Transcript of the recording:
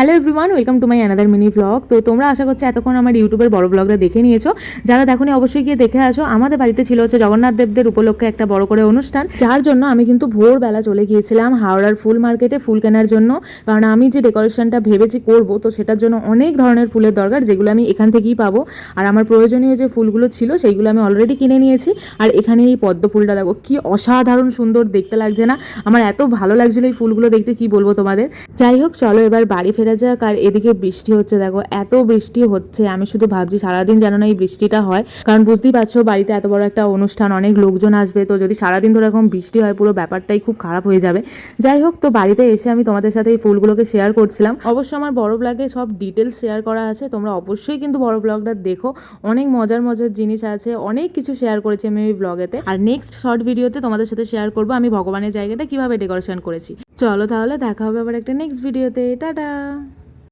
Hello everyone, welcome to my another mini blog. তো তোমরা আশা করছো এতক্ষণ আমার ইউটিউবের বড় ব্লগটা দেখে নিয়েছো। যারা দেখোনি অবশ্যই গিয়ে দেখে আসো। আমাদের বাড়িতে ছিল হচ্ছে জগন্নাথ দেবদের উপলক্ষে একটা বড় করে অনুষ্ঠান, যার জন্য আমি কিন্তু ভোরবেলা চলে গিয়েছিলাম হাওড়ার ফুল মার্কেটে ফুল কেনার জন্য। কারণ আমি যে ডেকোরেশনটা ভেবেছি করব, তো সেটার জন্য অনেক ধরনের ফুলের দরকার, যেগুলো আমি এখান থেকেই পাবো। আর আমার প্রয়োজনীয় যে ফুলগুলো ছিল সেইগুলো আমি অলরেডি কিনে নিয়েছি। আর এখানে এই পদ্ম ফুলটা দেখো কি অসাধারণ সুন্দর দেখতে লাগছে না? আমার এত ভালো লাগছিল এই ফুলগুলো দেখতে, কি বলবো তোমাদের। যাই হোক, চলো এবার বাড়ি ফেরা যাক। আর এদিকে বৃষ্টি হচ্ছে, দেখো এত বৃষ্টি হচ্ছে, আমি শুধু ভাবছি সারাদিন যেন না এই বৃষ্টিটা হয়। কারণ বুঝতেই পারছো বাড়িতে এত বড় একটা অনুষ্ঠান, অনেক লোকজন আসবে, তো যদি সারাদিন ধরে এরকম বৃষ্টি হয় পুরো ব্যাপারটাই খুব খারাপ হয়ে যাবে। যাই হোক, তো বাড়িতে এসে আমি তোমাদের সাথে এই ফুলগুলোকে শেয়ার করছিলাম। অবশ্য আমার বড় ব্লগে সব ডিটেলস শেয়ার করা আছে, তোমরা অবশ্যই কিন্তু বড় ব্লগটা দেখো। অনেক মজার মজার জিনিস আছে, অনেক কিছু শেয়ার করেছি আমি এই ব্লগেতে। আর নেক্সট শর্ট ভিডিওতে তোমাদের সাথে শেয়ার করবো আমি ভগবানের জায়গাটা কিভাবে ডেকোরেশন করেছি। চলো তাহলে দেখা হবে আবার একটা নেক্সট ভিডিওতে। টাটা।